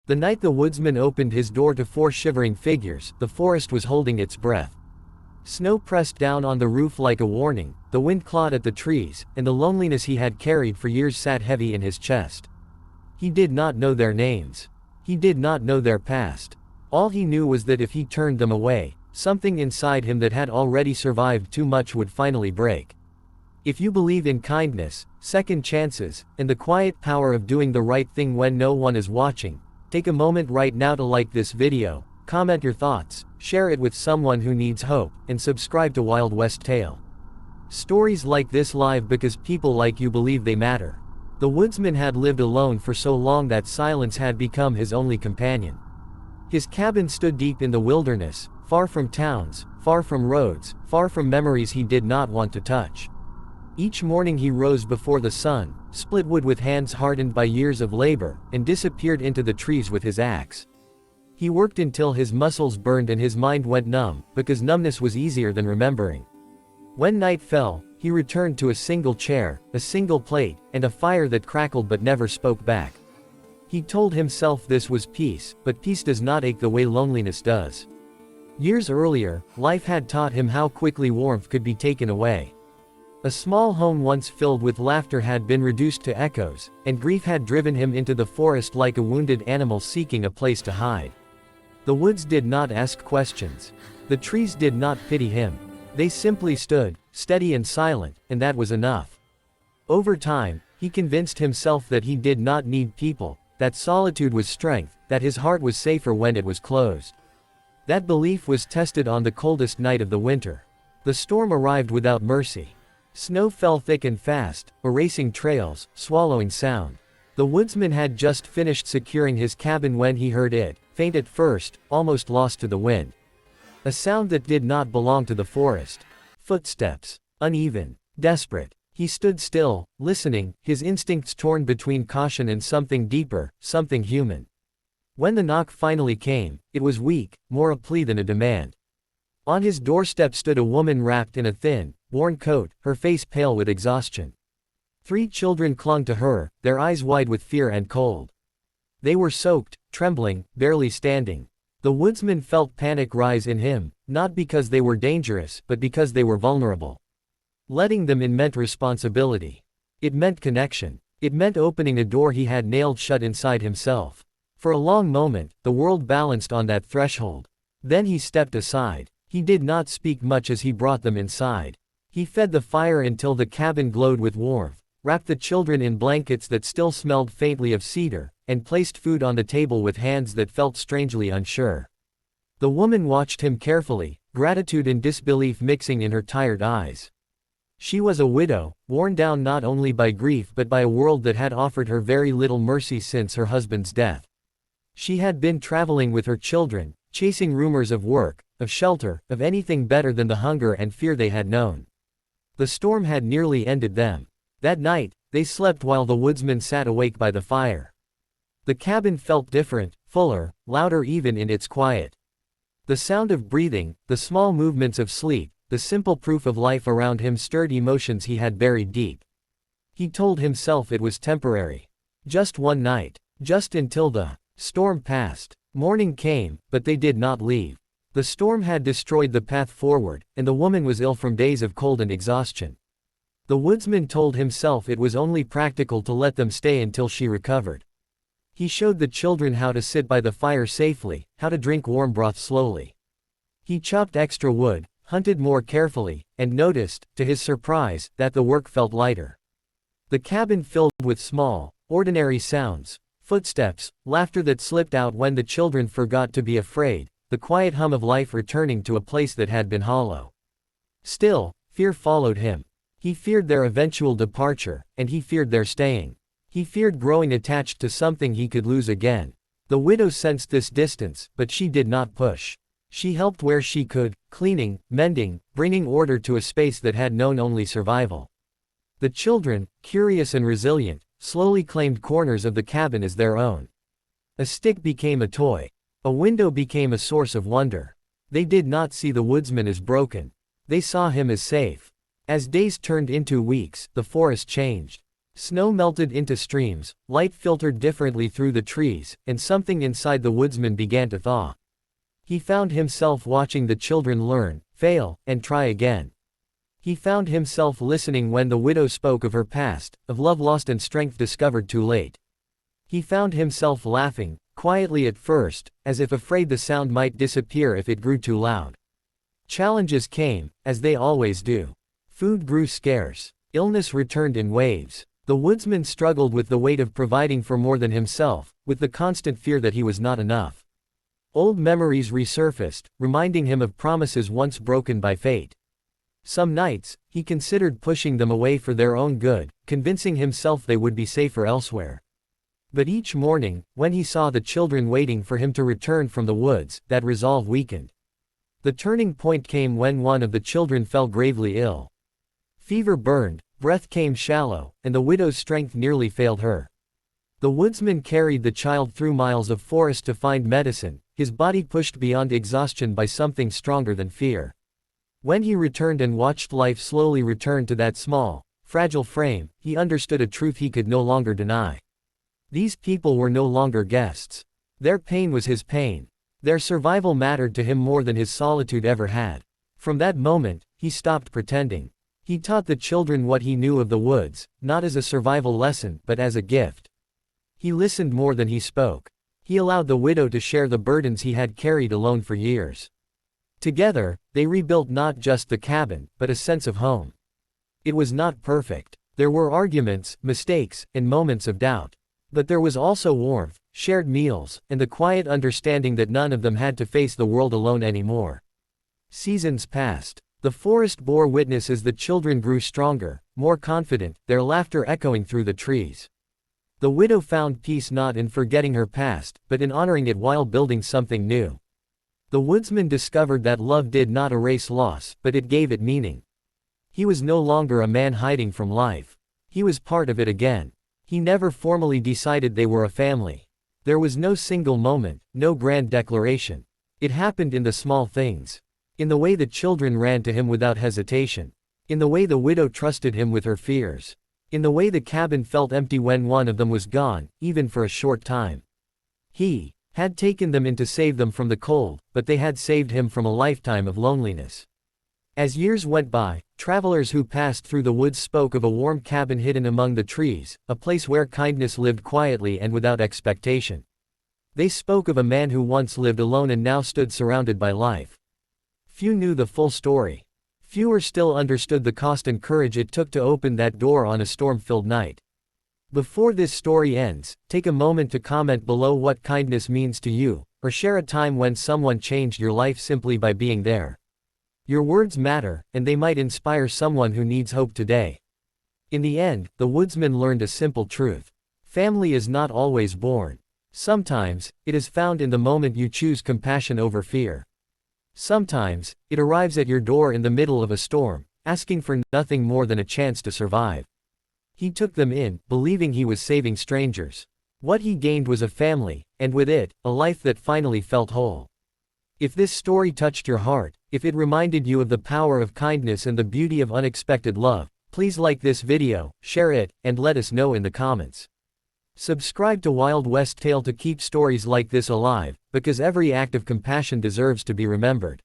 The night the woodsman opened his door to four shivering figures, the forest was holding its breath. Snow pressed down on the roof like a warning, the wind clawed at the trees, and the loneliness he had carried for years sat heavy in his chest. He did not know their names. He did not know their past. All he knew was that if he turned them away, something inside him that had already survived too much would finally break. If you believe in kindness, second chances, and the quiet power of doing the right thing when no one is watching, take a moment right now to like this video, comment your thoughts, share it with someone who needs hope, and subscribe to Wild West Tale. Stories like this live because people like you believe they matter. The woodsman had lived alone for so long that silence had become his only companion. His cabin stood deep in the wilderness, far from towns, far from roads, far from memories he did not want to touch. Each morning he rose before the sun, split wood with hands hardened by years of labor, and disappeared into the trees with his axe. He worked until his muscles burned and his mind went numb, because numbness was easier than remembering. When night fell, he returned to a single chair, a single plate, and a fire that crackled but never spoke back. He told himself this was peace, but peace does not ache the way loneliness does. Years earlier, life had taught him how quickly warmth could be taken away. A small home once filled with laughter had been reduced to echoes, and grief had driven him into the forest like a wounded animal seeking a place to hide. The woods did not ask questions. The trees did not pity him. They simply stood, steady and silent, and that was enough. Over time, he convinced himself that he did not need people, that solitude was strength, that his heart was safer when it was closed. That belief was tested on the coldest night of the winter. The storm arrived without mercy. Snow fell thick and fast, erasing trails, swallowing sound. The woodsman had just finished securing his cabin when he heard it, faint at first, almost lost to the wind. A sound that did not belong to the forest. Footsteps. Uneven. Desperate. He stood still, listening, his instincts torn between caution and something deeper, something human. When the knock finally came, it was weak, more a plea than a demand. On his doorstep stood a woman wrapped in a thin, worn coat, her face pale with exhaustion. 3 children clung to her, their eyes wide with fear and cold. They were soaked, trembling, barely standing. The woodsman felt panic rise in him, not because they were dangerous, but because they were vulnerable. Letting them in meant responsibility. It meant connection. It meant opening a door he had nailed shut inside himself. For a long moment, the world balanced on that threshold. Then he stepped aside. He did not speak much as he brought them inside. He fed the fire until the cabin glowed with warmth, wrapped the children in blankets that still smelled faintly of cedar, and placed food on the table with hands that felt strangely unsure. The woman watched him carefully, gratitude and disbelief mixing in her tired eyes. She was a widow, worn down not only by grief but by a world that had offered her very little mercy since her husband's death. She had been traveling with her children, chasing rumors of work, of shelter, of anything better than the hunger and fear they had known. The storm had nearly ended them. That night, they slept while the woodsman sat awake by the fire. The cabin felt different, fuller, louder even in its quiet. The sound of breathing, the small movements of sleep, the simple proof of life around him stirred emotions he had buried deep. He told himself it was temporary. Just one night. Just until the storm passed. Morning came, but they did not leave. The storm had destroyed the path forward, and the woman was ill from days of cold and exhaustion. The woodsman told himself it was only practical to let them stay until she recovered. He showed the children how to sit by the fire safely, how to drink warm broth slowly. He chopped extra wood, hunted more carefully, and noticed, to his surprise, that the work felt lighter. The cabin filled with small, ordinary sounds, footsteps, laughter that slipped out when the children forgot to be afraid, the quiet hum of life returning to a place that had been hollow. Still, fear followed him. He feared their eventual departure, and he feared their staying. He feared growing attached to something he could lose again. The widow sensed this distance, but she did not push. She helped where she could, cleaning, mending, bringing order to a space that had known only survival. The children, curious and resilient, slowly claimed corners of the cabin as their own. A stick became a toy. A window became a source of wonder. They did not see the woodsman as broken. They saw him as safe. As days turned into weeks, the forest changed. Snow melted into streams, light filtered differently through the trees, and something inside the woodsman began to thaw. He found himself watching the children learn, fail, and try again. He found himself listening when the widow spoke of her past, of love lost and strength discovered too late. He found himself laughing, quietly at first, as if afraid the sound might disappear if it grew too loud. Challenges came, as they always do. Food grew scarce. Illness returned in waves. The woodsman struggled with the weight of providing for more than himself, with the constant fear that he was not enough. Old memories resurfaced, reminding him of promises once broken by fate. Some nights, he considered pushing them away for their own good, convincing himself they would be safer elsewhere. But each morning, when he saw the children waiting for him to return from the woods, that resolve weakened. The turning point came when one of the children fell gravely ill. Fever burned, breath came shallow, and the widow's strength nearly failed her. The woodsman carried the child through miles of forest to find medicine, his body pushed beyond exhaustion by something stronger than fear. When he returned and watched life slowly return to that small, fragile frame, he understood a truth he could no longer deny. These people were no longer guests. Their pain was his pain. Their survival mattered to him more than his solitude ever had. From that moment, he stopped pretending. He taught the children what he knew of the woods, not as a survival lesson but as a gift. He listened more than he spoke. He allowed the widow to share the burdens he had carried alone for years. Together, they rebuilt not just the cabin, but a sense of home. It was not perfect. There were arguments, mistakes, and moments of doubt. But there was also warmth, shared meals, and the quiet understanding that none of them had to face the world alone anymore. Seasons passed. The forest bore witness as the children grew stronger, more confident, their laughter echoing through the trees. The widow found peace not in forgetting her past, but in honoring it while building something new. The woodsman discovered that love did not erase loss, but it gave it meaning. He was no longer a man hiding from life. He was part of it again. He never formally decided they were a family. There was no single moment, no grand declaration. It happened in the small things. In the way the children ran to him without hesitation. In the way the widow trusted him with her fears. In the way the cabin felt empty when one of them was gone, even for a short time. He had taken them in to save them from the cold, but they had saved him from a lifetime of loneliness. As years went by, travelers who passed through the woods spoke of a warm cabin hidden among the trees, a place where kindness lived quietly and without expectation. They spoke of a man who once lived alone and now stood surrounded by life. Few knew the full story. Fewer still understood the cost and courage it took to open that door on a storm-filled night. Before this story ends, take a moment to comment below what kindness means to you, or share a time when someone changed your life simply by being there. Your words matter, and they might inspire someone who needs hope today. In the end, the woodsman learned a simple truth. Family is not always born. Sometimes, it is found in the moment you choose compassion over fear. Sometimes, it arrives at your door in the middle of a storm, asking for nothing more than a chance to survive. He took them in, believing he was saving strangers. What he gained was a family, and with it, a life that finally felt whole. If this story touched your heart, if it reminded you of the power of kindness and the beauty of unexpected love, please like this video, share it, and let us know in the comments. Subscribe to Wild West Tale to keep stories like this alive, because every act of compassion deserves to be remembered.